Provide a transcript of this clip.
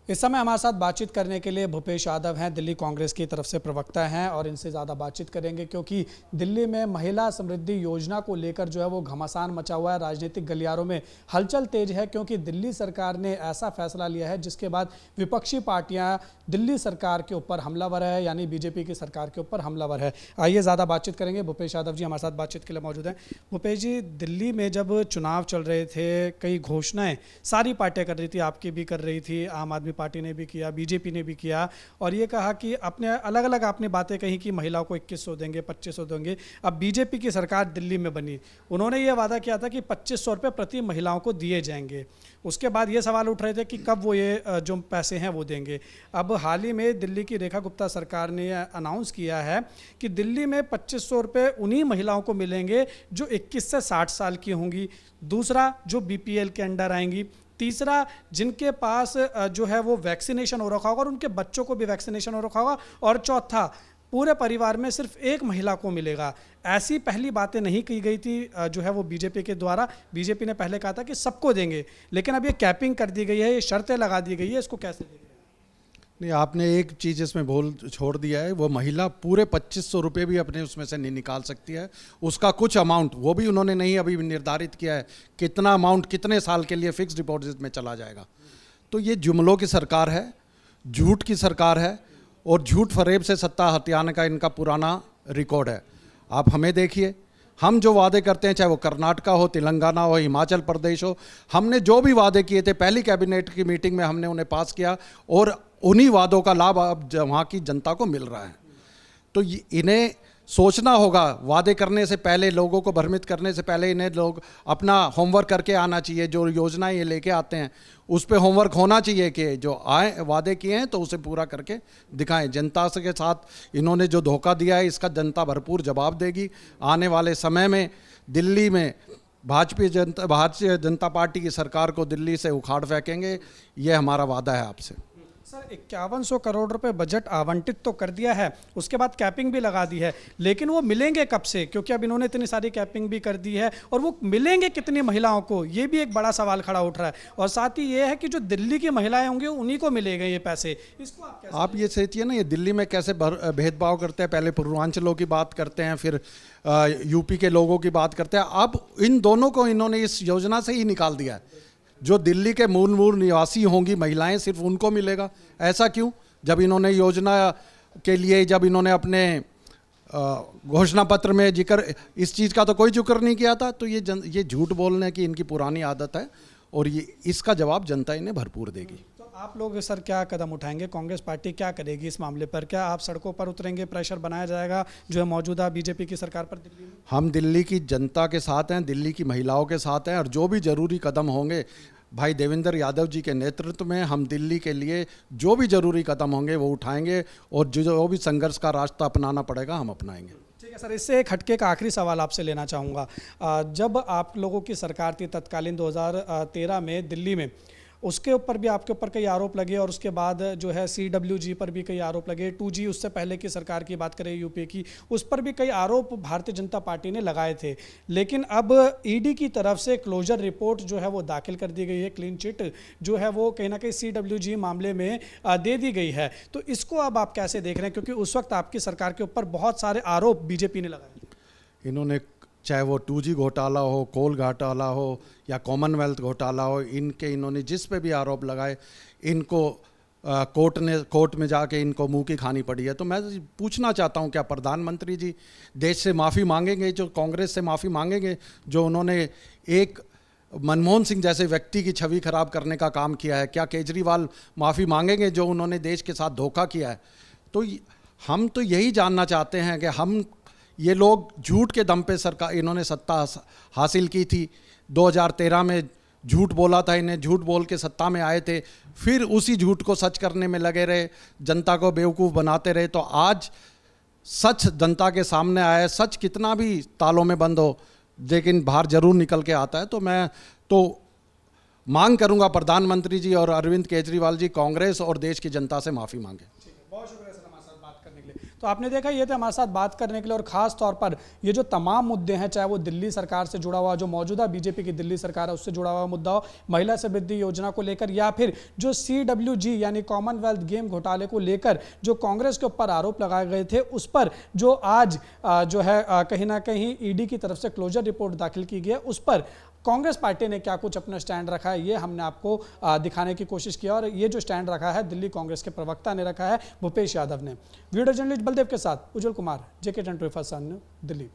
इस समय हमारे साथ बातचीत करने के लिए भूपेश यादव हैं, दिल्ली कांग्रेस की तरफ से प्रवक्ता हैं और इनसे ज़्यादा बातचीत करेंगे क्योंकि दिल्ली में महिला समृद्धि योजना को लेकर जो है वो घमासान मचा हुआ है। राजनीतिक गलियारों में हलचल तेज है क्योंकि दिल्ली सरकार ने ऐसा फैसला लिया है जिसके बाद विपक्षी पार्टियां दिल्ली सरकार के ऊपर हमलावर है, यानी बीजेपी की सरकार के ऊपर हमलावर है। आइए ज़्यादा बातचीत करेंगे। भूपेश यादव जी हमारे साथ बातचीत के लिए मौजूद हैं। भूपेश जी, दिल्ली में जब चुनाव चल रहे थे, कई घोषणाएं सारी पार्टियां कर रही थी, आपकी भी कर रही थी, आम आदमी पार्टी ने भी किया, बीजेपी ने भी किया, और ये कहा कि अपने अलग अलग आपने बातें कही कि महिलाओं को 2100 देंगे, 2500 देंगे। अब बीजेपी की सरकार दिल्ली में बनी, उन्होंने ये वादा किया था कि 2500 रुपये प्रति महिलाओं को दिए जाएंगे। उसके बाद ये सवाल उठ रहे थे कि कब वो ये जो पैसे हैं वो देंगे। अब हाल ही में दिल्ली की रेखा गुप्ता सरकार ने अनाउंस किया है कि दिल्ली में 2500 रुपये उन्हीं महिलाओं को मिलेंगे जो 21 से 60 साल की होंगी, दूसरा जो बीपीएल के अंडर आएंगी, तीसरा जिनके पास जो है वो वैक्सीनेशन हो रखा होगा और उनके बच्चों को भी वैक्सीनेशन हो रखा होगा, और चौथा पूरे परिवार में सिर्फ एक महिला को मिलेगा। ऐसी पहली बातें नहीं की गई थी जो है वो बीजेपी के द्वारा। बीजेपी ने पहले कहा था कि सबको देंगे, लेकिन अब ये कैपिंग कर दी गई है, ये शर्तें लगा दी गई है। इसको कैसे देखें? नहीं, आपने एक चीज़ इसमें बोल छोड़ दिया है। वो महिला पूरे 2500 रुपये भी अपने उसमें से नहीं निकाल सकती है। उसका कुछ अमाउंट वो भी उन्होंने नहीं अभी निर्धारित किया है कितना अमाउंट कितने साल के लिए फिक्स डिपॉजिट में चला जाएगा। तो ये जुमलों की सरकार है, झूठ की सरकार है, और झूठ फरेब से सत्ता हथियाने का इनका पुराना रिकॉर्ड है। आप हमें देखिए, हम जो वादे करते हैं, चाहे वो कर्नाटका हो, तेलंगाना हो, हिमाचल प्रदेश हो, हमने जो भी वादे किए थे पहली कैबिनेट की मीटिंग में हमने उन्हें पास किया, और उन्हीं वादों का लाभ अब वहाँ की जनता को मिल रहा है। तो इन्हें सोचना होगा, वादे करने से पहले, लोगों को भ्रमित करने से पहले इन्हें लोग अपना होमवर्क करके आना चाहिए। जो योजनाएं ये लेके आते हैं उस पे होमवर्क होना चाहिए कि जो आए वादे किए हैं तो उसे पूरा करके दिखाएं। जनता से के साथ इन्होंने जो धोखा दिया है इसका जनता भरपूर जवाब देगी। आने वाले समय में दिल्ली में भारतीय जनता पार्टी की सरकार को दिल्ली से उखाड़ फेंकेंगे, ये हमारा वादा है आपसे। सर, 5100 करोड़ रुपए बजट आवंटित तो कर दिया है, उसके बाद कैपिंग भी लगा दी है, लेकिन वो मिलेंगे कब से? क्योंकि अब इन्होंने इतनी सारी कैपिंग भी कर दी है, और वो मिलेंगे कितनी महिलाओं को, ये भी एक बड़ा सवाल खड़ा उठ रहा है। और साथ ही ये है कि जो दिल्ली की महिलाएं होंगी उन्हीं को मिलेंगे ये पैसे। इसको आप ये सोचिए ना, ये दिल्ली में कैसे भेदभाव करते हैं। पहले पूर्वांचलों की बात करते हैं, फिर यूपी के लोगों की बात करते हैं। अब इन दोनों को इन्होंने इस योजना से ही निकाल दिया है। जो दिल्ली के मूल निवासी होंगी महिलाएं, सिर्फ उनको मिलेगा। ऐसा क्यों? जब इन्होंने योजना के लिए, जब इन्होंने अपने घोषणा पत्र में जिक्र इस चीज़ का तो कोई जिक्र नहीं किया था। तो ये झूठ बोलने की इनकी पुरानी आदत है, और ये इसका जवाब जनता इन्हें भरपूर देगी। तो आप लोग सर क्या कदम उठाएंगे? कांग्रेस पार्टी क्या करेगी इस मामले पर? क्या आप सड़कों पर उतरेंगे, प्रेशर बनाया जाएगा जो है मौजूदा बीजेपी की सरकार पर दिल्ली में? हम दिल्ली की जनता के साथ हैं, दिल्ली की महिलाओं के साथ हैं, और जो भी जरूरी कदम होंगे भाई देवेंद्र यादव जी के नेतृत्व में हम दिल्ली के लिए जो भी जरूरी कदम होंगे वो उठाएंगे, और जो भी संघर्ष का रास्ता अपनाना पड़ेगा हम अपनाएंगे। ठीक है सर, इससे एक हटके का आखिरी सवाल आपसे लेना चाहूँगा। जब आप लोगों की सरकार थी तत्कालीन 2013 में दिल्ली में, उसके ऊपर भी आपके ऊपर कई आरोप लगे, और उसके बाद जो है CWG पर भी कई आरोप लगे। 2G उससे पहले की सरकार की बात करें यूपी की, उस पर भी कई आरोप भारतीय जनता पार्टी ने लगाए थे। लेकिन अब ईडी की तरफ से क्लोजर रिपोर्ट जो है वो दाखिल कर दी गई है, क्लीन चिट जो है वो कहीं ना कहीं CWG मामले में दे दी गई है। तो इसको अब आप कैसे देख रहे हैं? क्योंकि उस वक्त आपकी सरकार के ऊपर बहुत सारे आरोप बीजेपी ने लगाए। इन्होंने, चाहे वो 2G घोटाला हो, कोल घोटाला हो, या कॉमनवेल्थ घोटाला हो, इन्होंने जिस पे भी आरोप लगाए, इनको कोर्ट में जाके इनको मुंह की खानी पड़ी है। तो मैं पूछना चाहता हूं, क्या प्रधानमंत्री जी देश से माफ़ी मांगेंगे, जो कांग्रेस से माफ़ी मांगेंगे, जो उन्होंने एक मनमोहन सिंह जैसे व्यक्ति की छवि खराब करने का काम किया है? क्या केजरीवाल माफ़ी मांगेंगे जो उन्होंने देश के साथ धोखा किया है? तो हम तो यही जानना चाहते हैं कि ये लोग झूठ के दम पे सरकार, इन्होंने सत्ता हासिल की थी। 2013 में झूठ बोला था, इन्हें झूठ बोल के सत्ता में आए थे, फिर उसी झूठ को सच करने में लगे रहे, जनता को बेवकूफ़ बनाते रहे। तो आज सच जनता के सामने आया है। सच कितना भी तालों में बंद हो, लेकिन बाहर जरूर निकल के आता है। तो मैं तो मांग करूंगा प्रधानमंत्री जी और अरविंद केजरीवाल जी, कांग्रेस और देश की जनता से माफ़ी मांगे। बहुत शुक्रिया सर हमारे साथ बात करने के लिए। तो आपने देखा ये थे हमारे साथ बात करने के लिए, और खास तौर पर ये जो तमाम मुद्दे हैं, चाहे वो दिल्ली सरकार से जुड़ा हुआ, जो मौजूदा बीजेपी की दिल्ली सरकार है उससे जुड़ा हुआ मुद्दा हो, महिला समृद्धि योजना को लेकर, या फिर जो CWG यानी कॉमनवेल्थ गेम घोटाले को लेकर जो कांग्रेस के ऊपर आरोप लगाए गए थे, उस पर जो आज जो है कहीं ना कहीं ईडी की तरफ से क्लोजर रिपोर्ट दाखिल की गई है, उस पर कांग्रेस पार्टी ने क्या कुछ अपना स्टैंड रखा है, ये हमने आपको दिखाने की कोशिश किया। और ये जो स्टैंड रखा है दिल्ली कांग्रेस के प्रवक्ता ने रखा है, भूपेश यादव ने। वीडियो जर्नलिस्ट बलदेव के साथ उज्जवल कुमार, JK 10 दिल्ली।